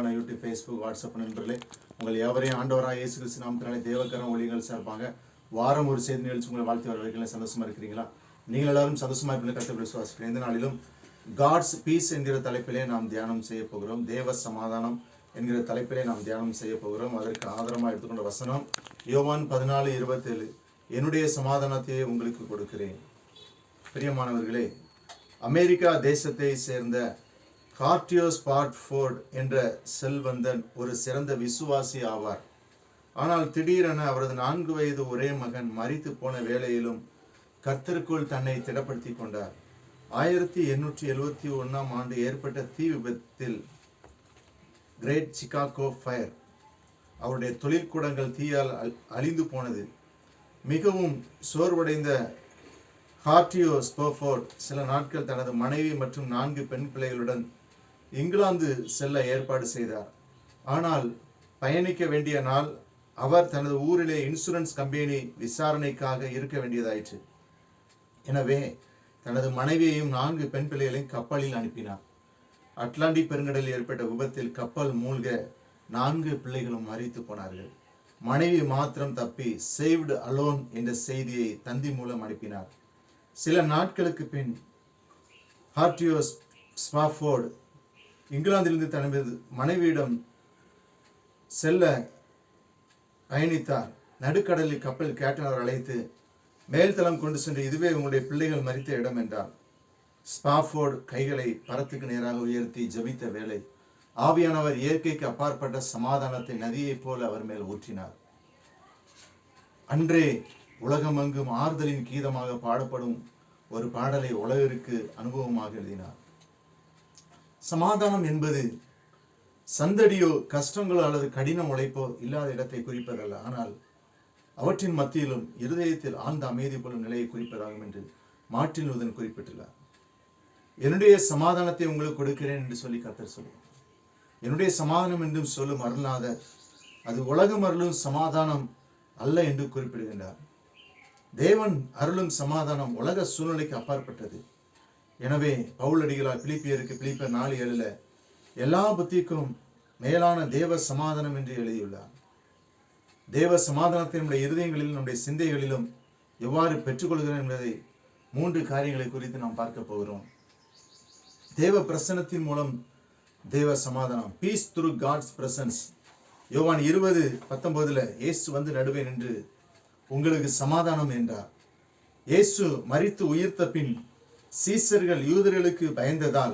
அன்பான YouTube, Facebook, WhatsApp நண்பர்களே, உங்கள் யாவரையும் ஆண்டவராக இயேசு கிறிஸ்து நாமத்தினாலே தேவக்கரம் ஒளிகள் சார்பாக வாரம் ஒரு செய்தி நிகழ்ச்சி உங்களை வாழ்த்து வரவேற்கிறேன். சந்தோஷமா இருக்கிறீங்களா? நீங்கள் எல்லாரும் சந்தோஷமா இருப்பதை கர்த்தருக்குள் விசுவாசிக்கிறேன். இந்த நாளிலும் காட்ஸ் பீஸ் என்கிற தலைப்பிலே நாம் தியானம் செய்ய போகிறோம். தேவ சமாதானம் என்கிற தலைப்பிலே நாம் தியானம் செய்ய போகிறோம். அதற்கு ஆதாரமாக எடுத்துக்கொண்ட வசனம் யோவான் 14:27, என்னுடைய சமாதானத்தையே உங்களுக்கு கொடுக்கிறேன். பிரியமானவர்களே, அமெரிக்கா தேசத்தை சேர்ந்த கார்டியோ ஸ்பாட்ஃபோர்ட் என்ற செல்வந்தன் ஒரு சிறந்த விசுவாசி ஆவார். ஆனால் திடீரென அவரது 4 வயது ஒரே மகன் மரித்து போன வேளையிலும் கர்த்தருக்குள் தன்னை திடப்படுத்தி கொண்டார். 1871 ஆண்டு ஏற்பட்ட தீ விபத்தில், கிரேட் சிகாகோ ஃபயர், அவருடைய தொழிற்கூடங்கள் தீயால் அழிந்து போனது. மிகவும் சோர்வடைந்த கார்டியோ ஸ்பாட்ஃபோர்ட் சில நாட்கள் தனது மனைவி மற்றும் 4 பெண் பிள்ளைகளுடன் இங்கிலாந்து செல்ல ஏற்பாடு செய்தார். ஆனால் பயணிக்க வேண்டிய நாள் அவர் தனது ஊரிலே இன்சூரன்ஸ் கம்பெனி விசாரணைக்காக இருக்க வேண்டியதாயிற்று. எனவே தனது மனைவியையும் 4 பெண் பிள்ளைகளையும் கப்பலில் அனுப்பினார். அட்லாண்டிக் பெருங்கடலில் ஏற்பட்ட விபத்தில் கப்பல் மூழ்க 4 பிள்ளைகளும் மரித்து போனார்கள். மனைவி மாத்திரம் தப்பி சேவ்டு அலோன் என்ற செய்தியை தந்தி மூலம் அனுப்பினார். சில நாட்களுக்கு பின் கார்டியோ ஸ்பாட்ஃபோர்ட் இங்கிலாந்திலிருந்து தனது மனைவியிடம் செல்ல பயணித்தார். நடுக்கடலில் கப்பல் கேப்டனர் அழைத்து மேல்தளம் கொண்டு சென்று, இதுவே உங்களுடைய பிள்ளைகள் மரித்த இடம் என்றார். ஸ்பாட்ஃபோர்ட் கைகளை பரத்துக்கு நேராக உயர்த்தி ஜெபித்த வேளை ஆவியானவர் இயற்கைக்கு அப்பாற்பட்ட சமாதானத்தை நதியைப் போல அவர் மேல் ஊற்றினார். அன்றே உலகமெங்கும் ஆறுதலின் கீதமாக பாடப்படும் ஒரு பாடலை உலகிற்கு அனுபவமாக எழுதினார். சமாதானம் என்பது சந்தடியோ கஷ்டங்களோ அல்லது கடின உழைப்போ இல்லாத இடத்தை குறிப்பதல்ல, ஆனால் அவற்றின் மத்தியிலும் இருதயத்தில் ஆழ்ந்த அமைதி கொள்ளும் நிலையை குறிப்பதாகும் என்று மார்ட்டின் லூதர் குறிப்பிட்டுள்ளார். என்னுடைய சமாதானத்தை உங்களுக்கு கொடுக்கிறேன் என்று சொல்லி கர்த்தர் சொல்லுவார். என்னுடைய சமாதானம் என்றும் சொல்லும் அருளாத அது உலகம் அருளும் சமாதானம் அல்ல என்று குறிப்பிடுகின்றார். தேவன் அருளும் சமாதானம் உலக சூழ்நிலைக்கு அப்பாற்பட்டது. எனவே பவுலடிகளார் பிலிப்பியருக்கு பிலிப்பியர் 4:7 எல்லா புத்திக்கும் மேலான தேவ சமாதானம் என்று எழுதியுள்ளார். தேவ சமாதானத்தை நம்முடைய இருதயங்களிலும் நம்முடைய சிந்தைகளிலும் எவ்வாறு பெற்றுக்கொள்கிறோம் என்பதை 3 காரியங்களை குறித்து நாம் பார்க்க போகிறோம். தேவ பிரசன்னத்தின் மூலம் தேவ சமாதானம், பீஸ் த்ரூ காட்ஸ் பிரசன்ஸ். யோவான் 20:19 இயேசு வந்து நடுவே நின்று உங்களுக்கு சமாதானம் என்றார். இயேசு மரித்து உயிர்த்த பின் சீசர்கள் யூதர்களுக்கு பயந்ததால்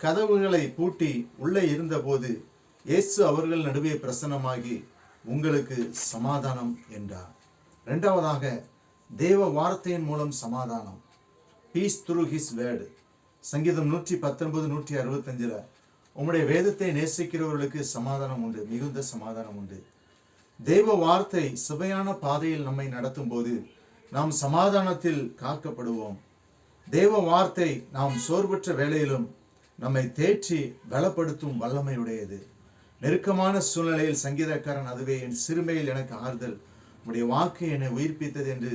கதவுகளை பூட்டி உள்ளே இருந்தபோது இயேசு அவர்கள் நடுவே பிரசன்னமாகி உங்களுக்கு சமாதானம் என்றார். 2வதாக தேவ வார்த்தையின் மூலம் சமாதானம், பீஸ் த்ரூ ஹிஸ் வேர்டு. சங்கீதம் 119:165 உம்முடைய வேதத்தை நேசிக்கிறவர்களுக்கு சமாதானம் உண்டு, மிகுந்த சமாதானம் உண்டு. தேவ வார்த்தை சுவையான பாதையில் நம்மை நடத்தும் போது நாம் சமாதானத்தில் காக்கப்படுவோம். தேவ வார்த்தை நாம் சோர்வற்ற வேளையிலும் நம்மை தேற்றி பலப்படுத்தும் வல்லமையுடையது. நெருக்கமான சூழ்நிலையில் சங்கீதக்காரன், அதுவே என் சிறுமையில் எனக்கு ஆறுதல், உடைய வாக்கு என்னை உயிர்ப்பித்தது என்று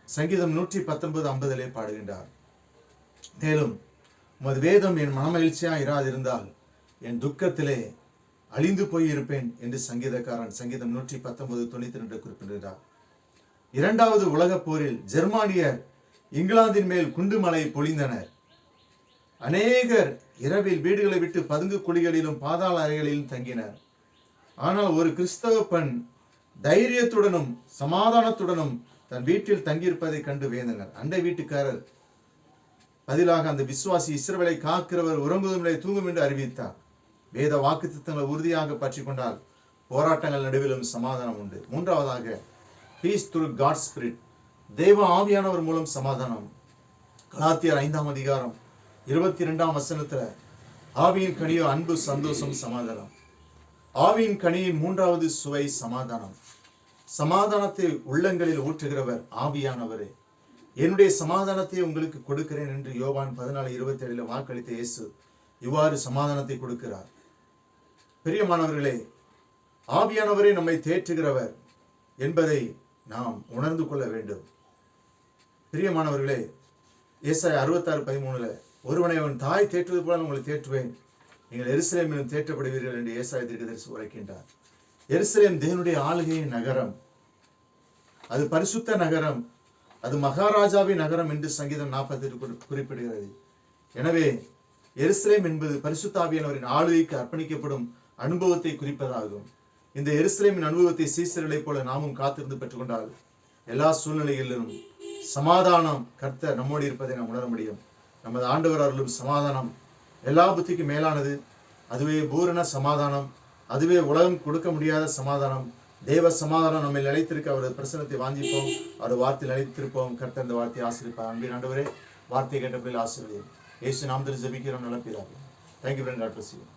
சங்கீதம் 119:50 பாடுகின்றார். மேலும் உமது வேதம் என் மனமகிழ்ச்சியாக இராதிருந்தால் என் துக்கத்திலே அழிந்து போயிருப்பேன் என்று சங்கீதக்காரன் சங்கீதம் 119:92 குறிப்பிடுகிறார். 2வது உலகப் போரில் ஜெர்மானியர் இங்கிலாந்தின் மேல் குண்டுமலை பொழிந்தனர். அநேகர் இரவில் வீடுகளை விட்டு பதுங்கு குழிகளிலும் பாதாள அறைகளிலும் தங்கினர். ஆனால் ஒரு கிறிஸ்தவ பெண் தைரியத்துடனும் சமாதானத்துடனும் தன் வீட்டில் தங்கியிருப்பதை கண்டு வேந்தனர். அண்டை வீட்டுக்காரர் பதிலாக அந்த விசுவாசி இஸ்ரவேலை காக்கிறவர் உறங்குவதில்லை தூங்கும் என்று அறிவித்தார். வேத வாக்குத்தத்தங்களை உறுதியாக பற்றி கொண்டால் போராட்டங்கள் நடுவிலும் சமாதானம் உண்டு. 3வதாக பீஸ் த்ரூ காட் ஸ்பிரிட், தேவ ஆவியானவர் மூலம் சமாதானம். கலாத்தியர் 5:22 ஆவியின் கனியோ அன்பு, சந்தோஷம், சமாதானம். ஆவியின் கனியின் 3வது சுவை சமாதானம். சமாதானத்தை உள்ளங்களில் ஊற்றுகிறவர் ஆவியானவரே. என்னுடைய சமாதானத்தை உங்களுக்கு கொடுக்கிறேன் என்று யோவான் 14:27 வாக்களித்த இயேசு இவ்வாறு சமாதானத்தை கொடுக்கிறார். பிரியமானவர்களே, ஆவியானவரே நம்மை தேற்றுகிறவர் என்பதை நாம் உணர்ந்து கொள்ள வேண்டும். பிரியமானவர்களே, ஏசாயா 66:13 ஒருவனை அவன் தாய் தேற்றுவது போல உங்களை தேற்றுவேன், நீங்கள் எருசலேமிலும் தேற்றப்படுவீர்கள் என்று ஏசாயா தீர்க்கதரிசி உரைக்கின்றார். எருசலேம் தேவனுடைய ஆளுகையின் நகரம், அது பரிசுத்த நகரம், அது மகாராஜாவின் நகரம் என்று சங்கீதம் 40 குறிப்பிடுகிறது. எனவே எருசலேம் என்பது பரிசுத்த ஆவியானவரின் ஆளுகைக்கு அர்ப்பணிக்கப்படும் அனுபவத்தை குறிப்பதாகும். இந்த எருசலேமின் அனுபவத்தை சீசர்களைப் போல நாமும் காத்திருந்து பெற்றுக்கொண்டால் எல்லா சூழ்நிலைகளிலும் சமாதானம் கர்த்தர் நம்மோடு இருப்பதை நாம் உணர முடியும். நமது ஆண்டவர் அருளும் சமாதானம் எல்லா புத்திக்கும் மேலானது. அதுவே பூரண சமாதானம், அதுவே உலகம் கொடுக்க முடியாத சமாதானம். தேவ சமாதானம் நம்மை நிலைத்திருக்க அவரது பிரசனத்தை வாஞ்சிப்போம், அவரது வார்த்தை நிலைத்திருப்போம். கர்த்தர் இந்த வார்த்தையை ஆசீர்வதிப்பார். அன்பின் ஆண்டவரே, வார்த்தை கேட்டபடியில் ஆசீர்வதியும். இயேசு நாமத்தில் ஜெபிக்கிறோம் நல்ல பிதாவே. Thank you, friend. God bless you.